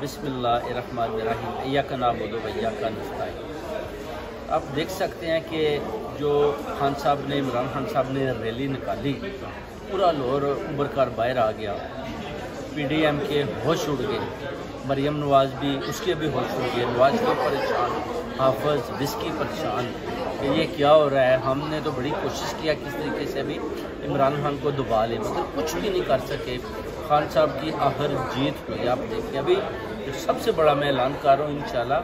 बिस्मिल्लाहिर्रहमानिर्रहीम इय्याका नअबुदु व इय्याका नस्तईन। आप देख सकते हैं कि जो खान साहब ने, इमरान खान साहब ने रैली निकाली, पूरा लाहौर उभर कर बाहर आ गया। PDM के होश उड़ गए, मरियम नवाज़ भी, उसके भी होश उड़ गए। नवाज शरीफ परेशान, हाफिज़ बिस्की परेशान कि ये क्या हो रहा है। हमने तो बड़ी कोशिश किया किस तरीके से भी इमरान खान को दबा लें, मगर कुछ भी नहीं कर सके। खान साहब की आखिर जीत हुई। आप देखिए, अभी सबसे बड़ा मैं ऐलान कर रहा हूँ, इंशाल्लाह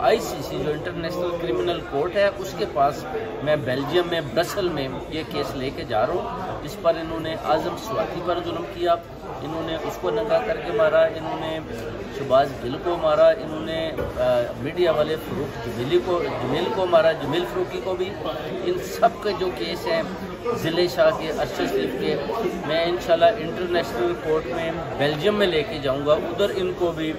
ICC जो इंटरनेशनल क्रिमिनल कोर्ट है, उसके पास मैं बेल्जियम में, ब्रसल में ये केस लेके जा रहा हूँ, जिस पर इन्होंने आज़म स्वाति पर जुल्म किया, इन्होंने उसको नंगा करके मारा, इन्होंने शहबाज गिल को मारा, इन्होंने मीडिया वाले फ़रूक जमील को मारा, जमील फ़रूकी को भी। इन सब के जो केस हैं, ज़िले शाह के, अरशद शरीफ के, मैं इंशाल्लाह इंटरनेशनल कोर्ट में बेल्जियम में लेके जाऊँगा। उधर इनको भी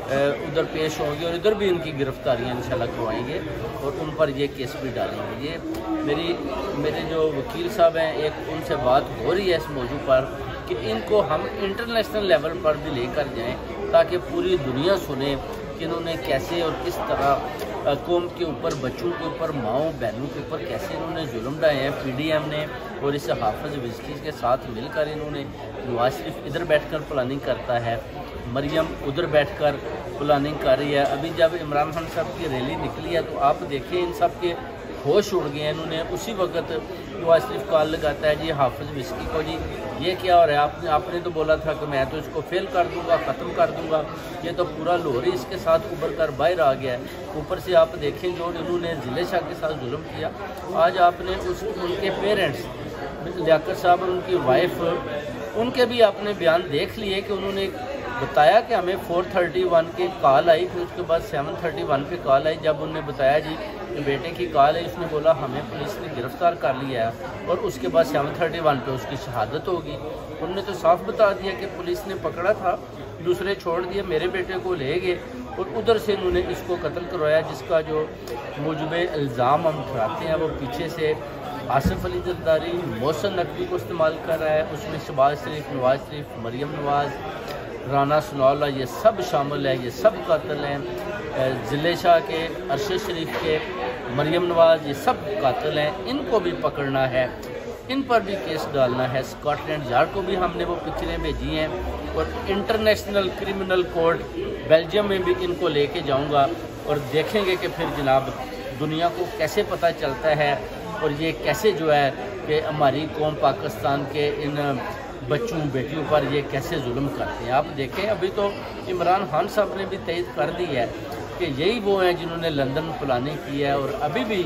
उधर पेश होंगे और इधर भी इनकी गिरफ्तारियाँ इंशाल्लाह करवाएंगे और उन पर ये केस भी डालेंगे। ये मेरे जो वकील साहब हैं, एक उनसे बात हो रही है इस मौजू पर कि इनको हम इंटरनेशनल लेवल पर भी लेकर जाएं, ताकि पूरी दुनिया सुने कि इन्होंने कैसे और किस तरह कौम के ऊपर, बच्चों के ऊपर, माओं बहनों के ऊपर कैसे इन्होंने जुल्म ढाए हैं PDM ने। और इस हाफिज़ बिस्की के साथ मिलकर इन्होंने, नवाज शरीफ इधर बैठकर प्लानिंग करता है, मरियम उधर बैठकर प्लानिंग कर रही है। अभी जब इमरान खान साहब की रैली निकली है तो आप देखिए इन सब के होश उड़ गए हैं। इन्होंने उसी वक्त नवाज शरीफ कॉल लगाता है, जी हाफिज़ बिस्की को, जी ये क्या हो रहा है, आपने तो बोला था कि मैं तो इसको फेल कर दूंगा, ख़त्म कर दूंगा। ये तो पूरा लाहौर ही इसके साथ उभर कर बाहर आ गया है। ऊपर से आप देखें जो इन्होंने ज़िले शाह के साथ जुल्म किया। आज आपने उनके पेरेंट्स लियाकत साहब और उनकी वाइफ, उनके भी आपने बयान देख लिए कि उन्होंने बताया कि हमें 431 की कॉल आई, फिर उसके बाद 731 पे कॉल आई। जब उन्होंने बताया जी कि बेटे की कॉल है, उसने बोला हमें पुलिस ने गिरफ़्तार कर लिया है और उसके बाद 731 पे उसकी शहादत होगी। उन्होंने तो साफ बता दिया कि पुलिस ने पकड़ा था, दूसरे छोड़ दिए, मेरे बेटे को ले गए और उधर से इन्होंने इसको कत्ल करवाया, जिसका जो मुजबे इल्ज़ाम हम ठहराते हैं वो पीछे से आसिफ अली जरदारी, मोहसिन नकवी को इस्तेमाल कर रहा है। उसमें शहबाज शरीफ, नवाज शरीफ, मरियम नवाज़, राना सनाउल्ला, ये सब शामिल है, ये सब कातिल हैं। ज़िले शाह के, अरशद शरीफ के, मरियम नवाज़, ये सब कातिल हैं। इनको भी पकड़ना है, इन पर भी केस डालना है। स्कॉटलैंड यार्ड को भी हमने वो पिक्चरें भेजी हैं और इंटरनेशनल क्रिमिनल कोर्ट बेल्जियम में भी इनको लेके जाऊंगा और देखेंगे कि फिर जनाब दुनिया को कैसे पता चलता है और ये कैसे जो है कि हमारी कौम पाकिस्तान के इन बच्चों बेटियों पर ये कैसे जुल्म करते हैं। आप देखें, अभी तो इमरान खान साहब ने भी तय कर दी है कि यही वो हैं जिन्होंने लंदन प्लानिंग की है और अभी भी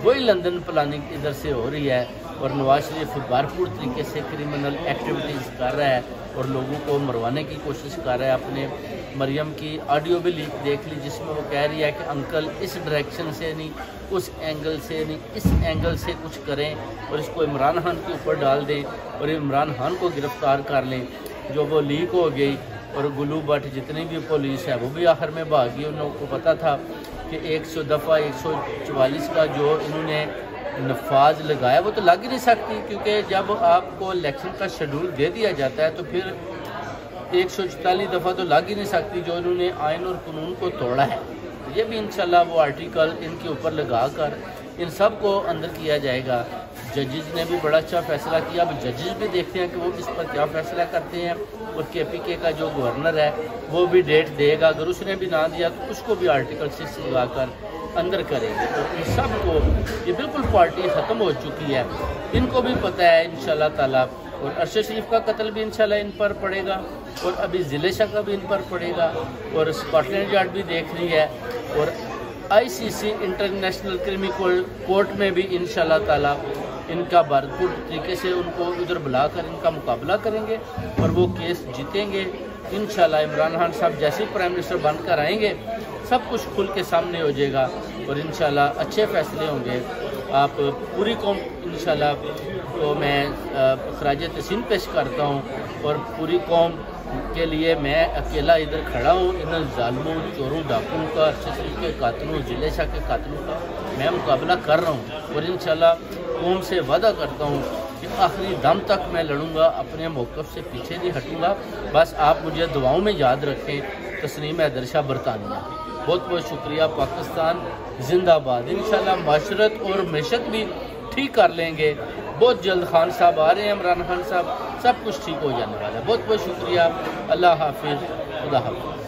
वही लंदन प्लानिंग इधर से हो रही है। और नवाज शरीफ भरपूर तरीके से क्रिमिनल एक्टिविटीज़ कर रहा है और लोगों को मरवाने की कोशिश कर रहा है। अपने मरियम की ऑडियो भी लीक देख ली, जिसमें वो कह रही है कि अंकल इस डायरेक्शन से नहीं, उस एंगल से नहीं, इस एंगल से कुछ करें और इसको इमरान खान के ऊपर डाल दें और इमरान खान को गिरफ़्तार कर लें। जो वो लीक हो गई और गुलू भट्ट, जितनी भी पुलिस है वो भी आखिर में भागी। उन लोगों को पता था कि 100 दफ़ा 144 का जो इन्होंने नफाज लगाया वो तो लग ही नहीं सकती, क्योंकि जब आपको इलेक्शन का शेड्यूल दे दिया जाता है तो फिर 144 दफ़ा तो लग ही नहीं सकती, जो इन्होंने आइन और कानून को तोड़ा है। ये भी इंशाल्लाह वो आर्टिकल इनके ऊपर लगा कर इन सब को अंदर किया जाएगा। जजेस ने भी बड़ा अच्छा फैसला किया, अब जजेस भी देखते हैं कि वो इस पर क्या फ़ैसला करते हैं। और KPK का जो गवर्नर है वो भी डेट देगा, अगर उसने भी ना दिया तो उसको भी आर्टिकल 6 लगा कर अंदर करेंगे। तो इन सब को, ये बिल्कुल पार्टी ख़त्म हो चुकी है, इनको भी पता है इंशाल्लाह ताला। और अरशद शरीफ का कत्ल भी इंशाल्लाह इन पर पड़ेगा और अभी ज़िले शाह का भी इन पर पड़ेगा और स्कॉटलैंड यार्ड भी देख रही है और ICC इंटरनेशनल क्रिमिनल कोर्ट में भी इंशाल्लाह ताला इनका भरपूर तरीके से उनको उधर बुलाकर इनका मुकाबला करेंगे और वो केस जीतेंगे इंशाल्लाह। इमरान खान साहब जैसे ही प्राइम मिनिस्टर बनकर आएंगे सब कुछ खुल के सामने हो जाएगा और इंशाल्लाह अच्छे फैसले होंगे। आप पूरी कौम इंशाल्लाह को मैं खराज तहसीन पेश करता हूँ और पूरी कौम के लिए मैं अकेला इधर खड़ा हूँ। इन जालिमों, चोरों, डाकुओं का, अरशद शरीफ के कातिलों, ज़िले शाह के कातिलों का मैं मुकाबला कर रहा हूँ और इंशाल्लाह कौम से वादा करता हूँ कि आखिरी दम तक मैं लड़ूंगा, अपने मौक़िफ़ से पीछे नहीं हटूंगा। बस आप मुझे दुआओं में याद रखें। तस्नीम हैदर शाह बरतानिया। बहुत बहुत शुक्रिया। पाकिस्तान जिंदाबाद। इंशाल्लाह माशरत और मैशत भी ठीक कर लेंगे। बहुत जल्द खान साहब आ रहे हैं, इमरान खान साहब, सब कुछ ठीक हो जाने वाला है। बहुत बहुत शुक्रिया। अल्लाह हाफिज़, खुदा हाफिज़।